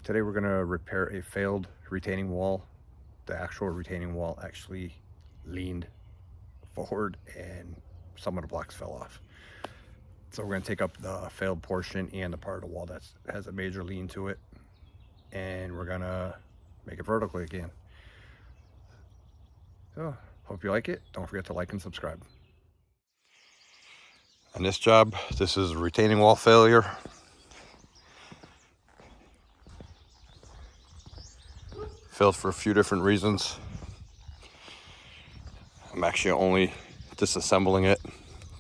Today we're going to repair a failed retaining wall. The actual retaining wall actually leaned forward and some of the blocks fell off. So we're going to take up the failed portion and the part of the wall that has a major lean to it, and we're going to make it vertical again. So hope you like it. Don't forget to like and subscribe. On this job, this is a retaining wall failure. Failed for a few different reasons. I'm actually only disassembling it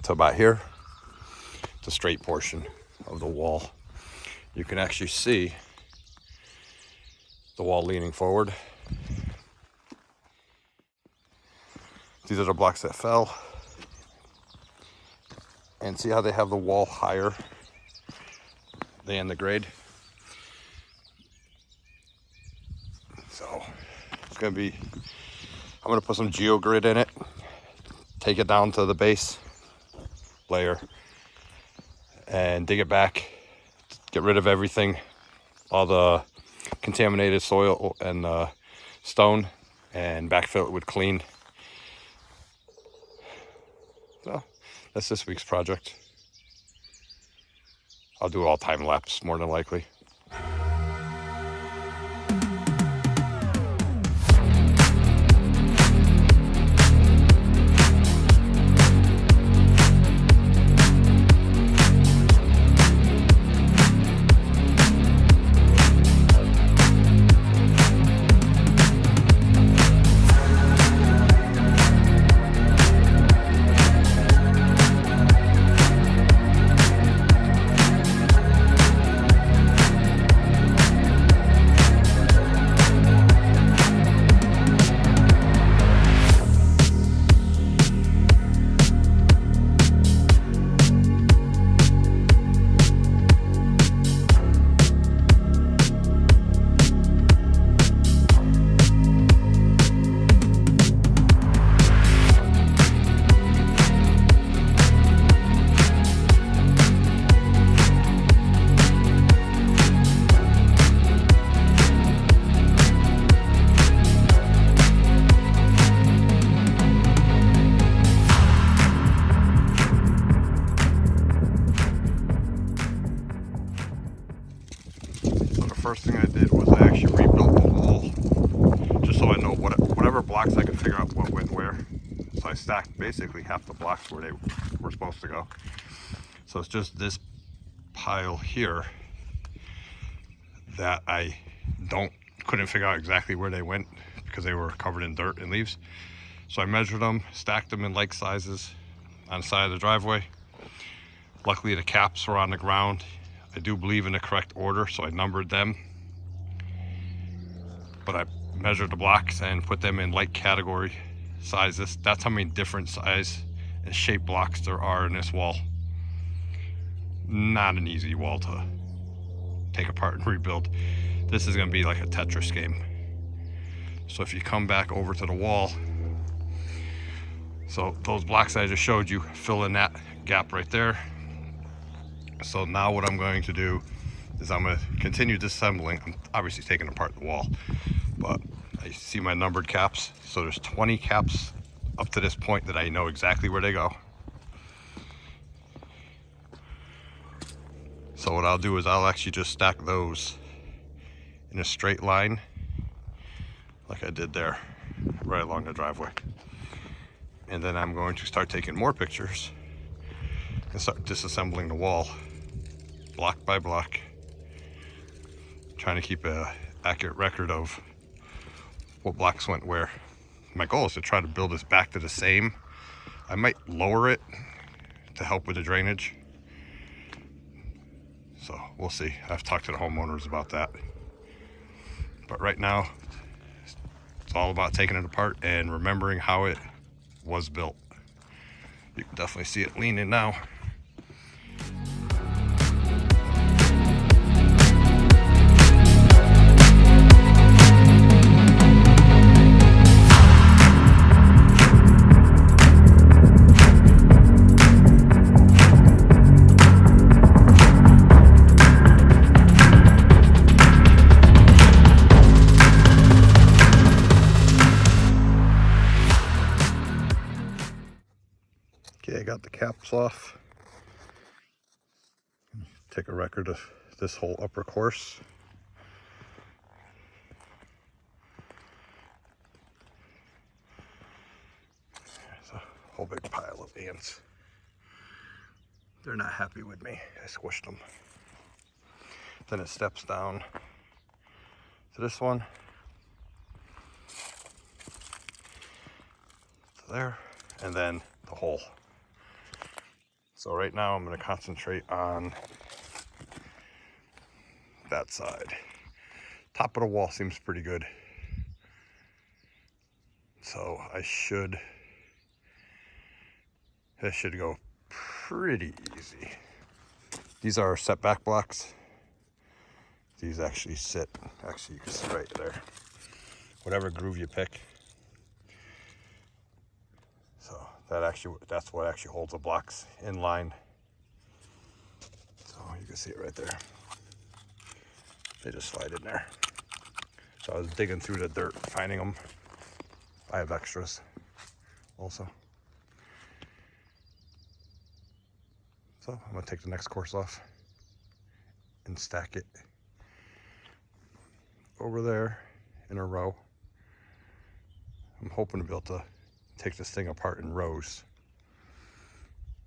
to about here, the straight portion of the wall. You can actually see the wall leaning forward. These are the blocks that fell. And see how they have the wall higher than the grade? So it's gonna be, I'm gonna put some geogrid in it, take it down to the base layer and dig it back, get rid of everything, all the contaminated soil and stone, and backfill it with clean. So that's this week's project. I'll do all time lapse more than likely. First thing I did was I actually rebuilt the wall, just so I know whatever blocks I could figure out what went where. So I stacked basically half the blocks where they were supposed to go. So it's just this pile here that I couldn't figure out exactly where they went because they were covered in dirt and leaves. So I measured them, stacked them in like sizes on the side of the driveway. Luckily the caps were on the ground. I do believe in the correct order, so I numbered them. But I measured the blocks and put them in like category sizes. That's how many different size and shape blocks there are in this wall. Not an easy wall to take apart and rebuild. This is gonna be like a Tetris game. So if you come back over to the wall, so those blocks I just showed you fill in that gap right there. So now what I'm going to do is I'm going to continue disassembling. I'm obviously taking apart the wall, but I see my numbered caps. So there's 20 caps up to this point that I know exactly where they go. So what I'll do is I'll actually just stack those in a straight line like I did there, right along the driveway. And then I'm going to start taking more pictures and start disassembling the wall block by block, trying to keep an accurate record of what blocks went where. My goal is to try to build this back to the same. I might lower it to help with the drainage, so we'll see. I've talked to the homeowners about that, but right now it's all about taking it apart and remembering how it was built. You can definitely see it leaning now. caps off. Take a record of this whole upper course. There's a whole big pile of ants. They're not happy with me. I squished them. Then it steps down to this one. To there. And then the hole. So right now I'm going to concentrate on that side. Top of the wall seems pretty good. So that should go pretty easy. These are setback blocks. These actually sit, you can see right there. Whatever groove you pick. So that's what actually holds the blocks in line. So you can see it right there. They just slide in there. So I was digging through the dirt, finding them. I have extras also. So I'm gonna take the next course off and stack it over there in a row. I'm hoping to be able to take this thing apart in rows.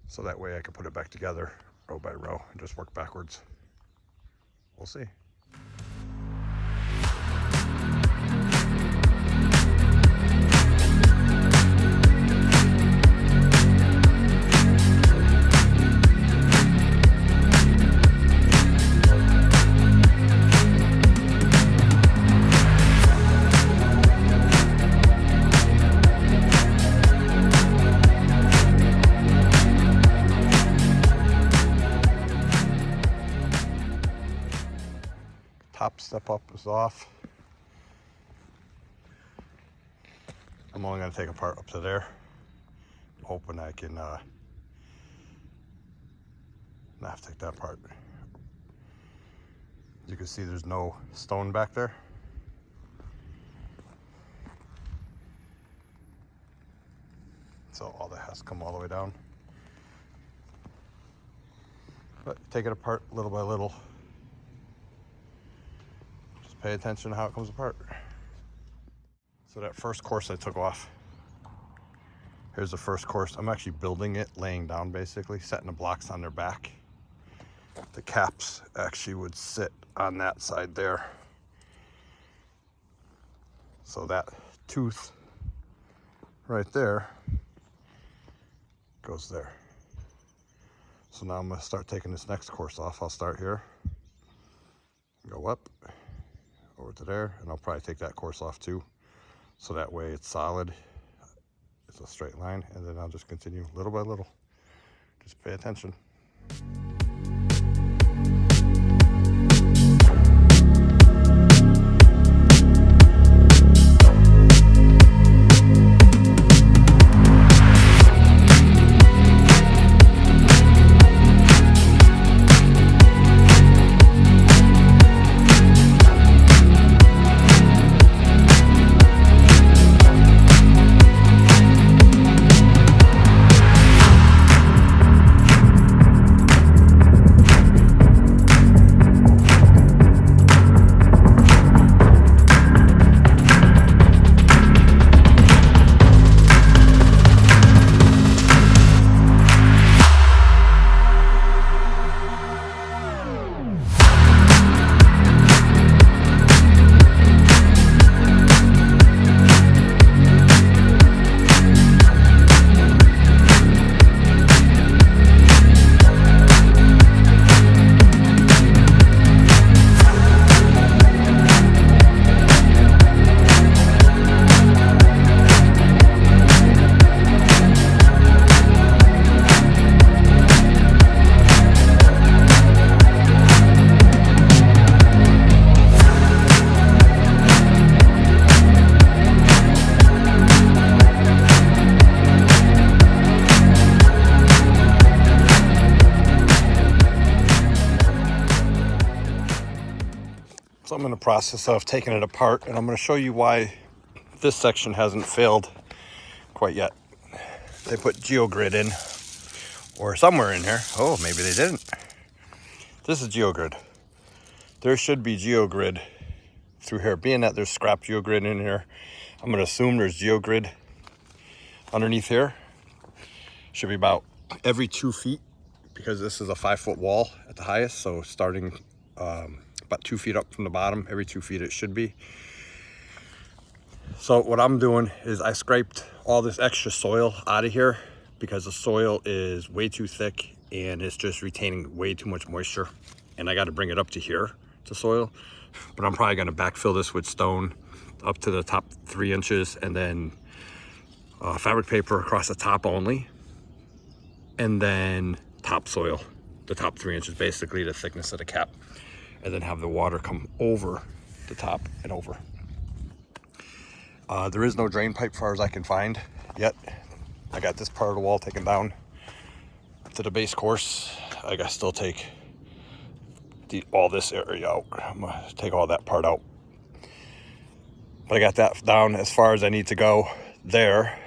So that way I can put it back together row by row and just work backwards. We'll see. Top step up is off. I'm only going to take a part up to there. I'm hoping I can not have to take that part. You can see there's no stone back there. So all that has to come all the way down. But take it apart little by little. Pay attention to how it comes apart. So that first course I took off. Here's the first course. I'm actually building it, laying down basically, setting the blocks on their back. The caps actually would sit on that side there. So that tooth right there goes there. So now I'm gonna start taking this next course off. I'll start here, go up, over to there, and I'll probably take that course off too, so that way it's solid, it's a straight line, and then I'll just continue little by little. Just pay attention. So I'm in the process of taking it apart, and I'm going to show you why this section hasn't failed quite yet. They put GeoGrid in or somewhere in here. Oh, maybe they didn't. This is geogrid. There should be geogrid through here. Being that there's scrap geogrid in here, I'm going to assume there's geogrid underneath here. Should be about every 2 feet, because this is a 5-foot wall at the highest. So starting about 2 feet up from the bottom, every 2 feet it should be. So what I'm doing is I scraped all this extra soil out of here because the soil is way too thick and it's just retaining way too much moisture. And I got to bring it up to here to soil. But I'm probably going to backfill this with stone up to the top 3 inches, and then fabric paper across the top only. And then topsoil, the top 3 inches, basically the thickness of the cap. And then have the water come over the top and over. There is no drain pipe, far as I can find yet. I got this part of the wall taken down to the base course. I got to still take all this area out. I'm gonna take all that part out. But I got that down as far as I need to go there.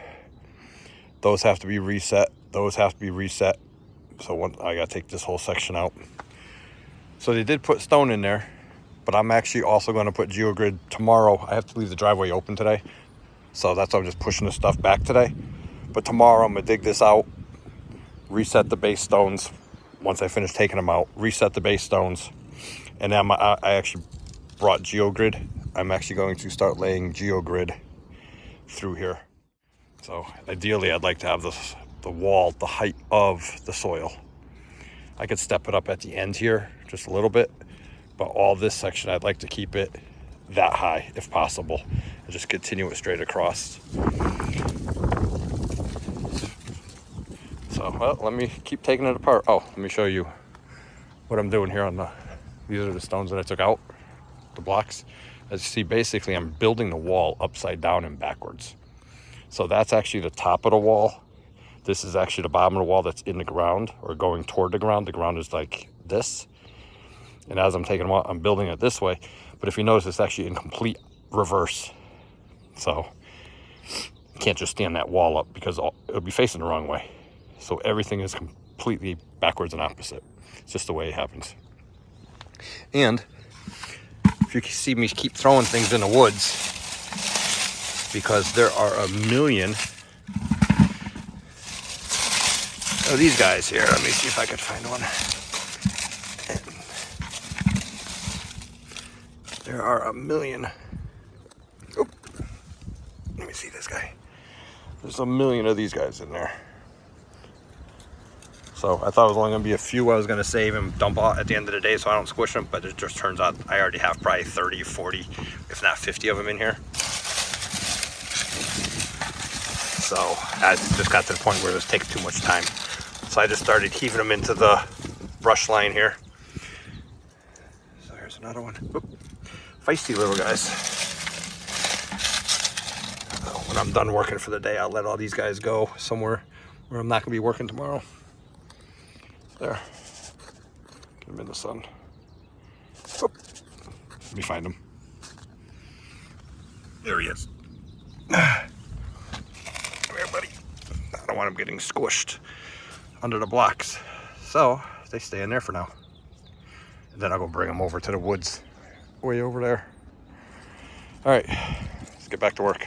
Those have to be reset. Those have to be reset. So I got to take this whole section out. So they did put stone in there. But I'm actually also going to put geogrid tomorrow. I have to leave the driveway open today. So that's why I'm just pushing the stuff back today. But tomorrow I'm going to dig this out, reset the base stones. Once I finish taking them out, reset the base stones. And then I actually brought geogrid. I'm actually going to start laying geogrid through here. So ideally I'd like to have the wall the height of the soil. I could step it up at the end here just a little bit. But all this section, I'd like to keep it that high if possible, and just continue it straight across. So, well, let me keep taking it apart. Oh, let me show you what I'm doing here on these are the stones that I took out, the blocks. As you see, basically, I'm building the wall upside down and backwards. So that's actually the top of the wall. This is actually the bottom of the wall that's in the ground, or going toward the ground. The ground is like this. And as I'm taking them out, I'm building it this way. But if you notice, it's actually in complete reverse. So you can't just stand that wall up because it'll be facing the wrong way. So everything is completely backwards and opposite. It's just the way it happens. And if you see me keep throwing things in the woods, because there are a million of these guys here. Let me see if I could find one. There are a million. Oh, let me see this guy. There's a million of these guys in there. So I thought it was only going to be a few I was going to save and dump out at the end of the day so I don't squish them. But it just turns out I already have probably 30, 40, if not 50 of them in here. So I just got to the point where it was taking too much time. So I just started heaving them into the brush line here. So here's another one. Oop. Feisty little guys. When I'm done working for the day, I'll let all these guys go somewhere where I'm not going to be working tomorrow. There. Get them in the sun. Oop. Let me find him. There he is. Come here, buddy. I don't want him getting squished under the blocks. So they stay in there for now. And then I'll go bring them over to the woods. Way over there. All right, let's get back to work.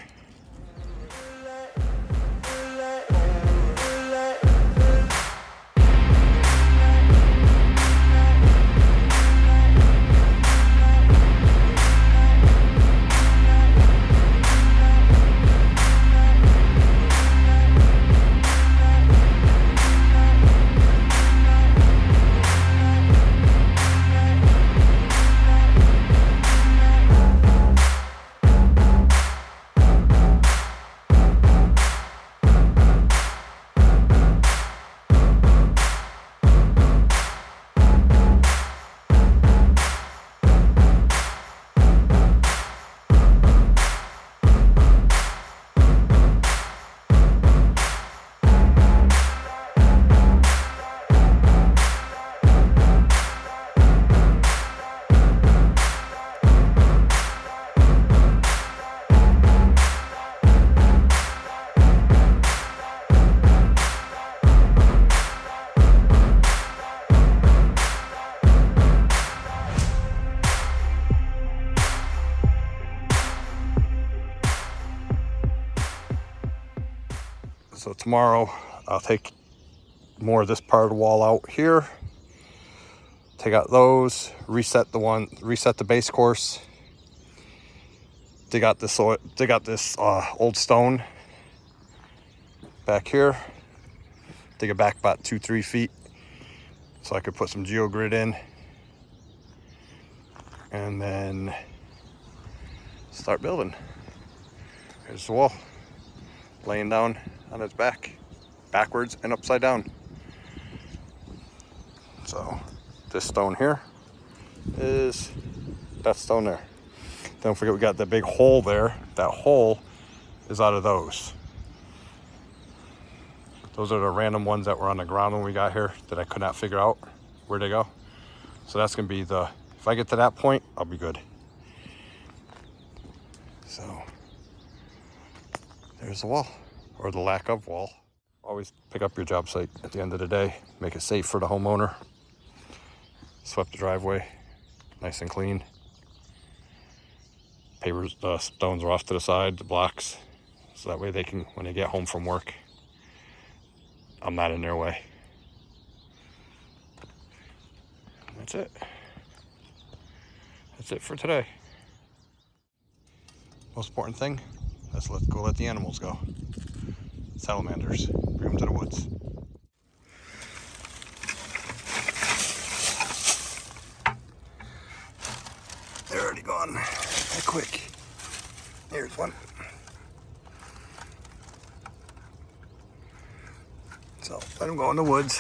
So tomorrow I'll take more of this part of the wall out here, take out those, reset the base course, dig out this old stone back here, dig it back about 2-3 feet so I could put some geogrid in, and then start building. Here's the wall, laying down on its back, backwards and upside down. So this stone here is that stone there. Don't forget we got that big hole there. That hole is out of those. Those are the random ones that were on the ground when we got here that I could not figure out where they go. So that's gonna be if I get to that point, I'll be good. So there's the wall, or the lack of wall. Always pick up your job site at the end of the day, make it safe for the homeowner. Swept the driveway, nice and clean. Stones are off to the side, the blocks, so that way they can, when they get home from work, I'm not in their way. That's it. That's it for today. Most important thing, let's go let the animals go. Salamanders, bring them to the woods. They're already gone. That quick. Here's one. So let them go in the woods.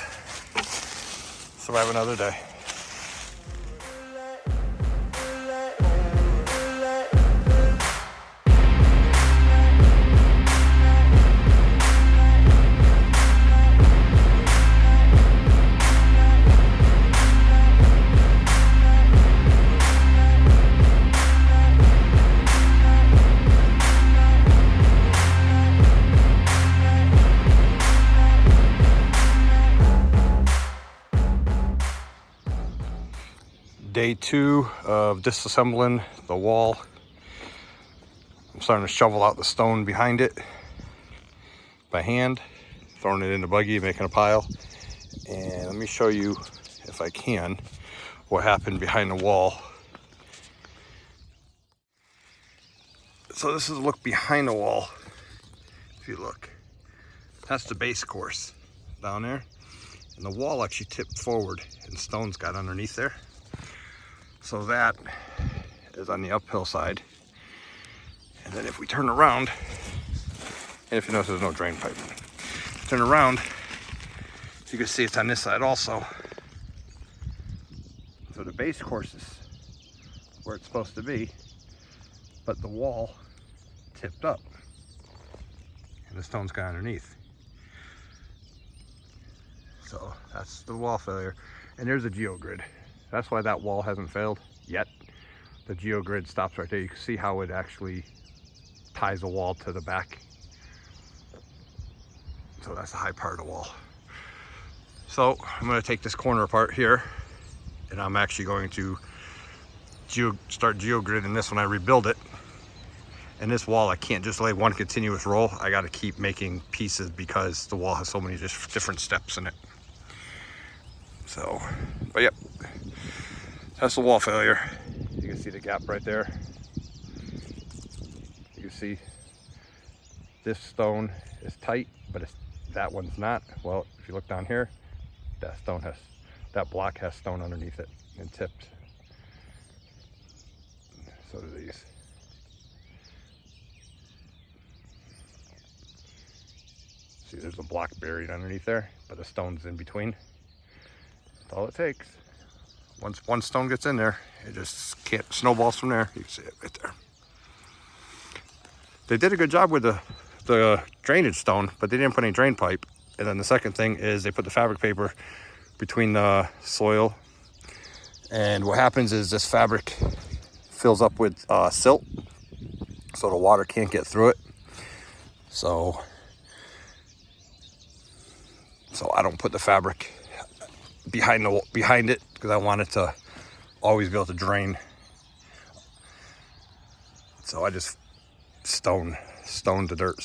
Survive another day. Day 2 of disassembling the wall. I'm starting to shovel out the stone behind it by hand, throwing it in the buggy, making a pile. And let me show you, if I can, what happened behind the wall. So this is a look behind the wall. If you look, that's the base course down there. And the wall actually tipped forward and stones got underneath there. So that is on the uphill side. And then if we turn around, and if you notice there's no drain pipe, turn around, you can see it's on this side also. So the base course is where it's supposed to be, but the wall tipped up and the stones got underneath. So that's the wall failure. And there's a geogrid. That's why that wall hasn't failed yet. The geogrid stops right there. You can see how it actually ties the wall to the back. So that's the high part of the wall. So I'm going to take this corner apart here, and I'm actually going to start geogridding this when I rebuild it. And this wall, I can't just lay one continuous roll. I got to keep making pieces because the wall has so many different steps in it. So, but yep, that's the wall failure. You can see the gap right there. You can see this stone is tight, but that one's not. Well, if you look down here, that block has stone underneath it and tipped. So do these. See, there's a block buried underneath there, but the stone's in between. That's all it takes. Once one stone gets in there, it just can't snowballs from there. You can see it right there. They did a good job with the drainage stone, but they didn't put any drain pipe. And then the second thing is they put the fabric paper between the soil. And what happens is this fabric fills up with silt, so the water can't get through it. So I don't put the fabric behind it because I want it to always be able to drain. So I just stone the dirt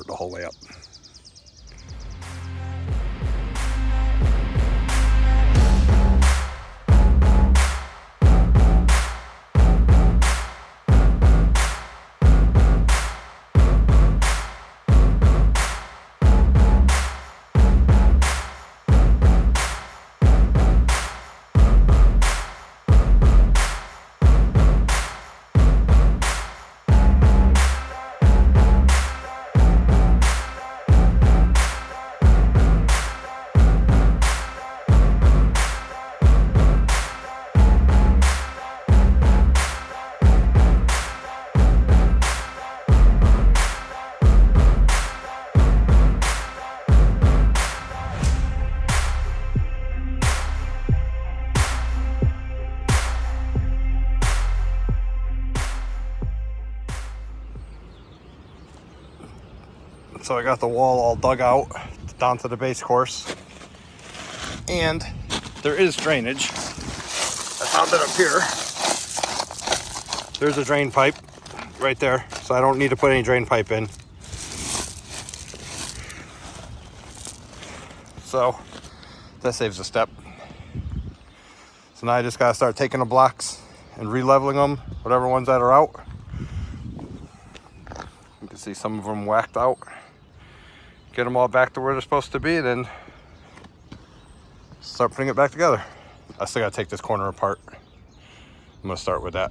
the whole way up. So I got the wall all dug out down to the base course. And there is drainage. I found it up here. There's a drain pipe right there. So I don't need to put any drain pipe in. So that saves a step. So now I just gotta start taking the blocks and re-leveling them, whatever ones that are out. You can see some of them whacked out. Get them all back to where they're supposed to be, and then start putting it back together. I still gotta take this corner apart. I'm gonna start with that.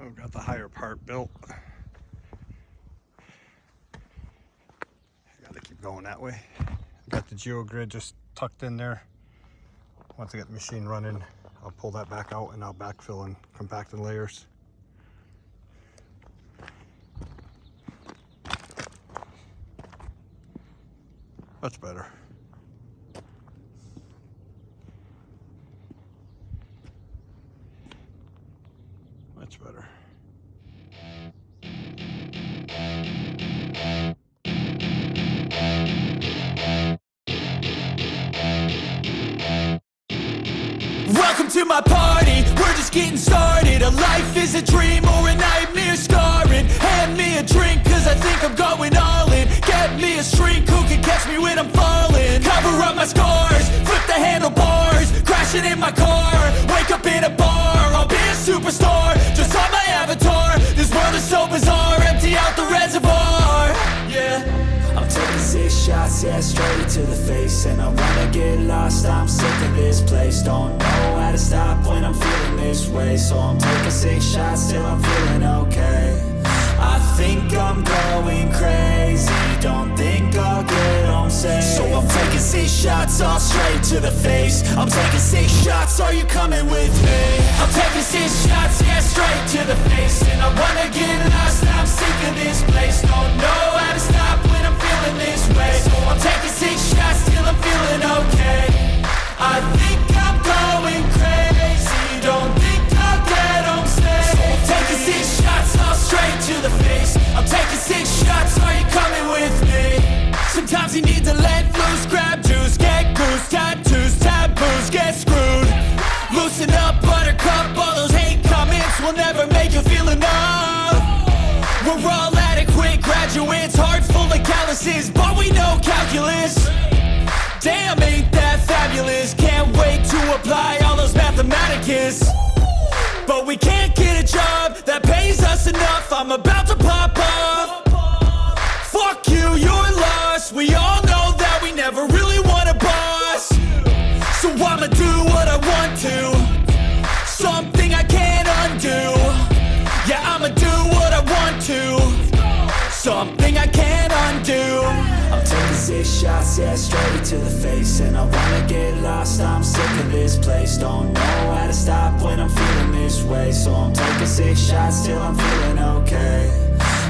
I've got the higher part built. I gotta keep going that way. Got the geogrid just tucked in there. Once I get the machine running, I'll pull that back out and I'll backfill and compact in layers. That's better. Much better. Welcome to my party, we're just getting started. A life is a dream or a nightmare scarring. Hand me a drink cause I think I'm going all in. Get me a shrink who can catch me when I'm falling. Cover up my scars, flip the handlebars. Crashing in my car, wake up in a bar. I'll be a superstar, just on my avatar. This world is so bizarre, empty out the reservoir. Yeah, I'm taking 6 shots, yeah, straight to the face. And I wanna get lost, I'm sick of this place. Don't know how to stop when I'm feeling this way. So I'm taking 6 shots till I'm feeling okay. I think I'm going crazy, don't think I'll get home safe. So I'm taking 6 shots, all straight to the face. I'm taking 6 shots, are you coming with me? I'm taking 6 shots, yeah, straight to the face. And I wanna get lost, I'm sick of this place. Don't know how to stop when I'm feeling this way. So I'm taking 6 shots till I'm feeling okay. I think I'm going crazy, don't think I'll get home safe. So I'm taking 6 shots, all straight to the face. I'm taking 6 shots, are you coming with me? Sometimes you need to let loose, grab juice, get goose, tattoos, taboos, get screwed. Loosen up, buttercup, all those hate comments will never make you feel enough. We're all adequate graduates, heart full of calluses, but we know calculus. Damn, ain't that fabulous? Can't wait to apply all those mathematicus. But we can't get a job that pays us enough. I'm about to pop off. Fuck you, you're lost. We all know that we never really want a boss. So I'ma do what I want to, something I can't undo. Yeah, I'ma do what I want to, something I can't undo. I'm taking 6 shots, yeah, straight to the face. And I wanna get lost, I'm sick of this place. Don't know how to stop when I'm feeling this way. So I'm taking 6 shots till I'm feeling okay.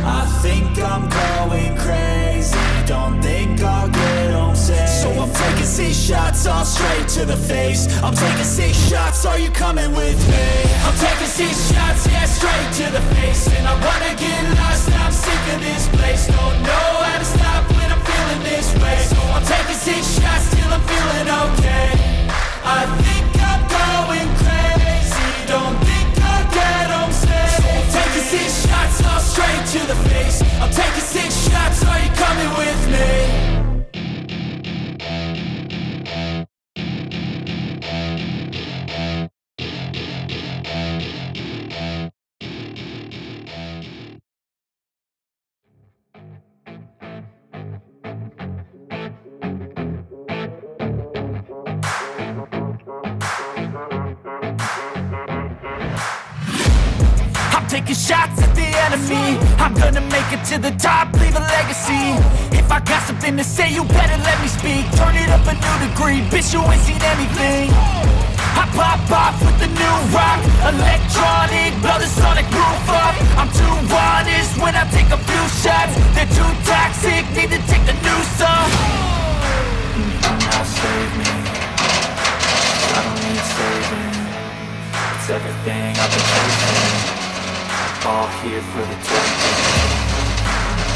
I think I'm going crazy, don't think I'll get home safe. So I'm taking 6 shots, all straight to the face. I'm taking 6 shots, are you coming with me? I'm taking 6 shots, yeah, straight to the face. And I wanna get lost, I'm sick of this place. Don't know how to stop when I'm feeling this way. So I'm taking 6 shots till I'm feeling okay. I think I'm going crazy, don't think I'll get home safe. So I'm taking 6 shots, all straight to the face. I'm taking 6 shots, are you coming with me? Taking shots at the enemy, I'm gonna make it to the top, leave a legacy. If I got something to say, you better let me speak. Turn it up a new degree, bitch, you ain't seen anything. I pop off with the new rock, electronic, blow the sonic roof up. I'm too honest when I take a few shots. They're too toxic, need to take the noose off. Now save me, I don't need saving. It's everything I've been chasing, all here for the taking.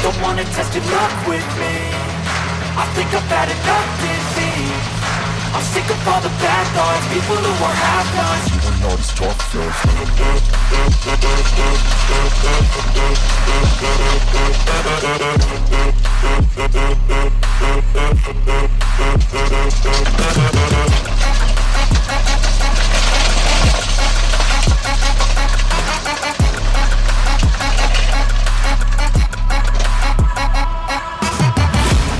Don't wanna test your luck with me, I think I've had enough disease. I'm sick of all the bad thoughts, people who are half-nots. You and all this talk feels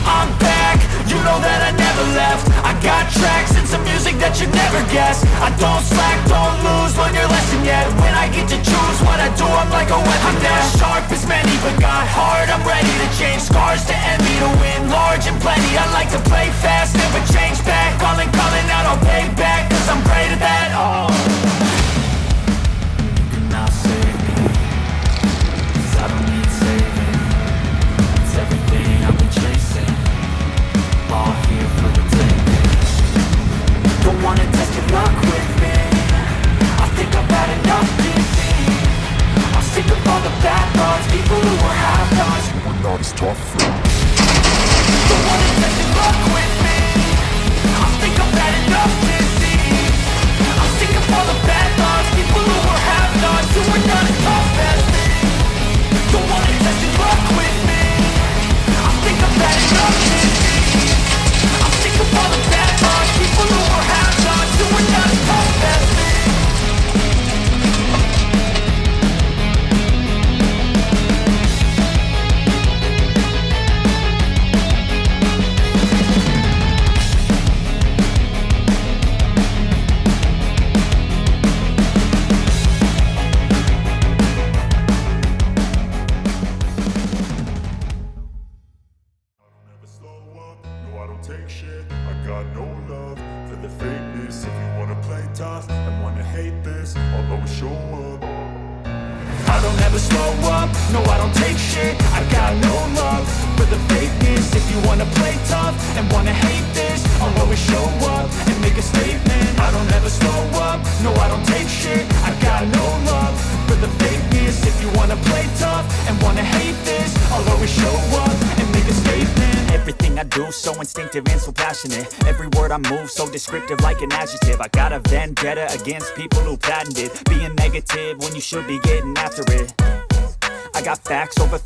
I'm back, you know that I never left. I got tracks and some music that you should never guess. I don't slack, don't lose, learn your lesson yet. When I get to choose what I do, I'm like a weapon. I'm not sharp as many, but got heart, I'm ready to change. Scars to envy, to win large and plenty. I like to play fast, never change back. Calling out, I'll pay back, cause I'm great at that. Oh, you cannot save me, cause I don't need saving. It's everything I've been chasing, all here for the taking. Don't wanna test your luck with me, I think I've had enough defeat. I'm sick of all the bad thoughts, people who were half-nots, who were not as tough. Don't wanna test your luck with me, I think I've had enough defeat. I'm sick of all the bad thoughts, people who were half-nots, who were not as tough as me. Don't wanna test your luck with me, I think I've had enough defeat. I'm sick of all the bad thoughts, people who were half-nots, who were not as tough as me. Take shit, I got no love for the fakeness. If you wanna play tough and wanna hate this, I'll always show up. I don't ever slow up, no I don't take shit. I got no love for the fakeness. If you wanna play tough and wanna hate this, I'll always show up and make a statement. I don't ever slow up, no I don't take shit. I got no love for the fakeness. If you wanna play tough and wanna hate this, I'll always show up and make a statement. Everything I do so instinctive and so passionate. Every word I move so descriptive like an adjective. I got a vendetta against people who patented being negative when you should be getting after it. I got facts over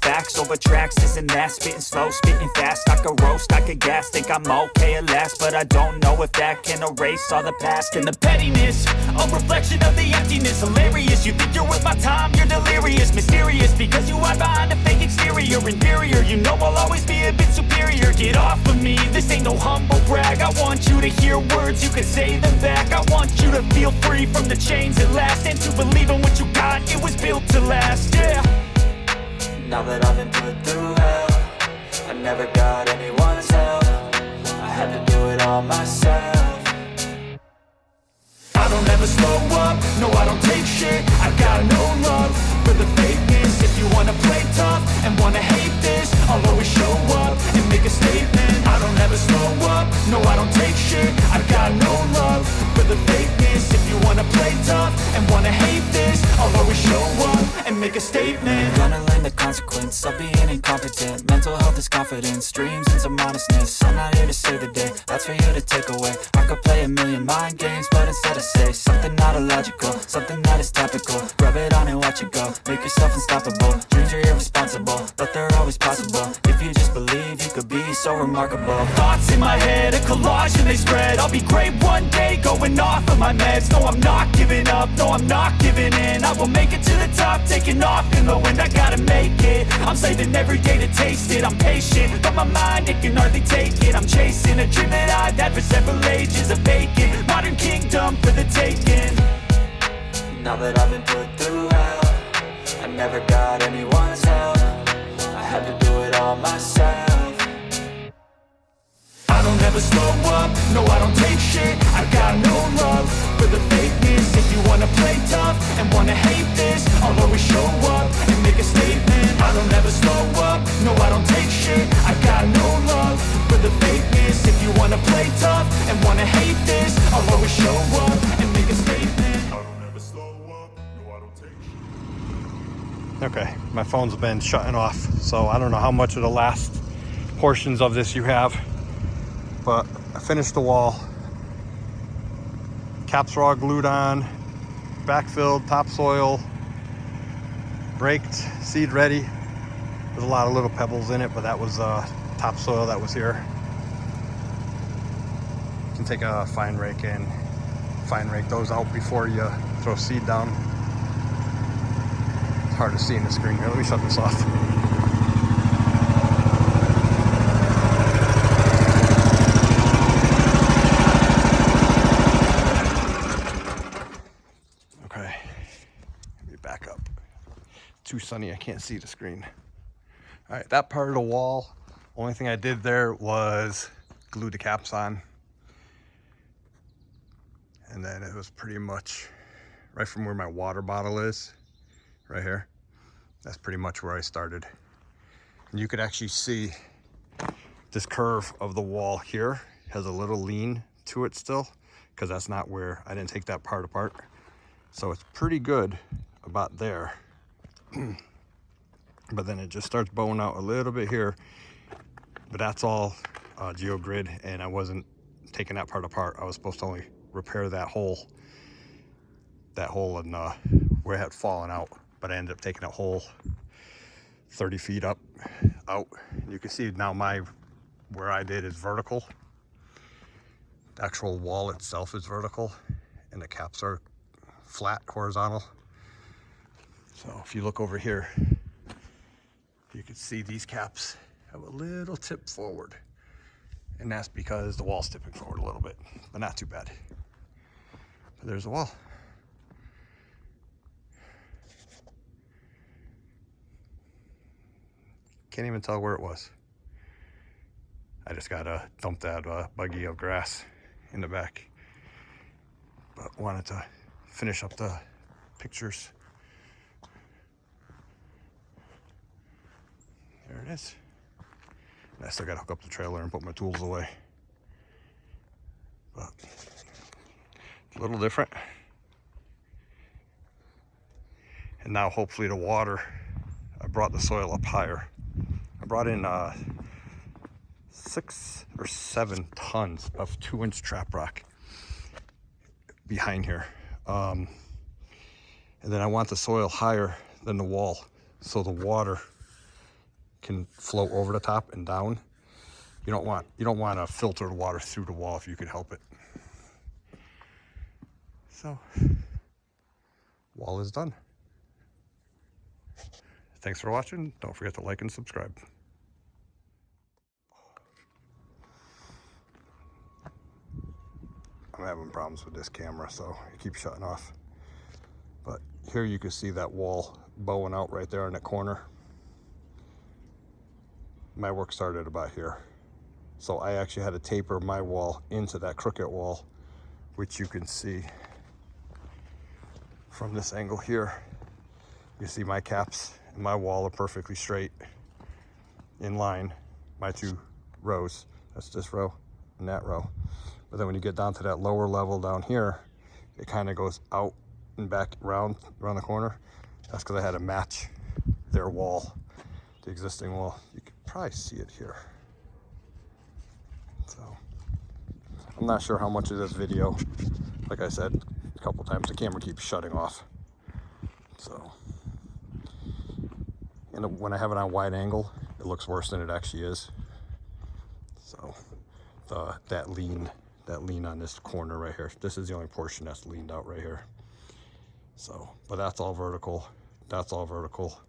tracks, this and that. Spitting slow, spitting fast. I could roast, I could gas. Think I'm okay at last, but I don't know if that can erase all the past. And the pettiness, a reflection of the emptiness. Hilarious, you think you're worth my time, you're delirious. Mysterious, because you hide behind a fake exterior. Inferior, you know I'll always be a bit superior. Get off of me, this ain't no humble brag. I want you to hear words, you can say them back. I want you to feel free from the chains at last, and to believe in what you got, it was built to last, yeah. Now that I've been put through hell, I never got anyone's help. I had to do it all myself. I don't ever slow up, no I don't take shit. I got no love for the fakeness. If you wanna play tough and wanna hate this, I'll always show up and make a statement. I don't ever slow up, no I don't take shit. I got no love for the fakeness. If you wanna play tough and wanna hate this, I'll always show up and make a statement. Gonna learn the consequence of being incompetent. Mental health is confidence, dreams and some honestness. I'm not here to save the day, that's for you to take away. I could play a million mind games, but instead I say something not illogical, something that is topical. Rub it on and watch it go, make yourself unstoppable. Dreams are irresponsible, but they're always possible. If you just believe, you could be so remarkable. Thoughts in my head, a collage and they spread. I'll be great one day, going off of my meds. No, I'm not giving up, no, I'm not giving in. I will make it to the top, taking off in the wind. I gotta make it, I'm saving every day to taste it. I'm patient, but my mind, it can hardly take it. I'm chasing a dream that I've had for several ages. A vacant, modern kingdom for the taking. Now that I've been put through hell, I never got anyone's help. I had to do it all myself. I don't ever slow up, no I don't take shit. I got no love for the fakeness. If you wanna play tough and wanna hate this, I'll always show up and make a statement. I don't ever slow up, no I don't take shit. I got no love for the fakeness. If you wanna play tough and wanna hate this, I'll always show up and make a statement. I don't ever slow up, no I don't take shit. Okay, my phone's been shutting off, so I don't know how much of the last portions of this you have, but I finished the wall. Caps are all glued on, backfilled, topsoil, raked, seed ready. There's a lot of little pebbles in it, but that was topsoil that was here. You can take a fine rake and fine rake those out before you throw seed down. It's hard to see in the screen here. Let me shut this off. sunny, I can't see the screen. All right, that part of the wall, only thing I did there was glue the caps on. And then it was pretty much right from where my water bottle is, right here. That's pretty much where I started. And you could actually see this curve of the wall here has a little lean to it still, because that's not where, I didn't take that part apart. So it's pretty good about there. But then it just starts bowing out a little bit here. But that's all geogrid, and I wasn't taking that part apart. I was supposed to only repair that hole and where it had fallen out. But I ended up taking a hole 30 feet out. You can see now where I did is vertical. The actual wall itself is vertical, and the caps are flat, horizontal. So if you look over here, you can see these caps have a little tip forward. And that's because the wall's tipping forward a little bit, but not too bad. But there's the wall. Can't even tell where it was. I just gotta dump that buggy of grass in the back. But wanted to finish up the pictures. There it is. And I still gotta hook up the trailer and put my tools away. But a little different. And now hopefully the water, I brought the soil up higher. I brought in 6 or 7 tons of 2-inch trap rock behind here. And then I want the soil higher than the wall so the water can flow over the top and down. You don't want to filter the water through the wall if you could help it. So, wall is done. Thanks for watching. Don't forget to like and subscribe. I'm having problems with this camera, so it keeps shutting off. But here you can see that wall bowing out right there in the corner. My work started about here. So I actually had to taper my wall into that crooked wall, which you can see from this angle here. You see my caps and my wall are perfectly straight in line, my 2 rows. That's this row and that row. But then when you get down to that lower level down here, it kind of goes out and back around the corner. That's because I had to match their wall, the existing wall. You can probably see it here. So I'm not sure how much of this video, like I said a couple times, the camera keeps shutting off. So, and when I have it on wide angle, it looks worse than it actually is. So that lean on this corner right here, this is the only portion that's leaned out right here. So, but that's all vertical. That's all vertical.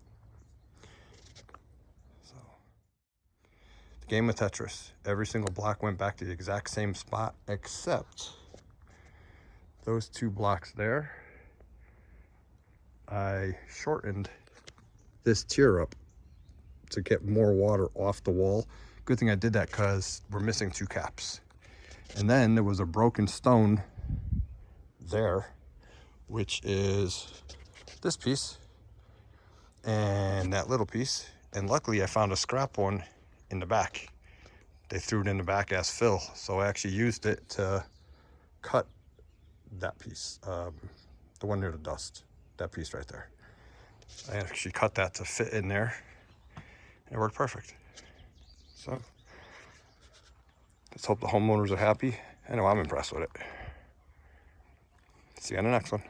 So, the game of Tetris, every single block went back to the exact same spot, except those 2 blocks there. I shortened this tier up to get more water off the wall. Good thing I did that because we're missing 2 caps. And then there was a broken stone there, which is this piece and that little piece. And luckily I found a scrap one in the back. They threw it in the back as fill. So I actually used it to cut that piece, the one near the dust, that piece right there. I actually cut that to fit in there. It worked perfect. So let's hope the homeowners are happy. I know I'm impressed with it. See you on the next one.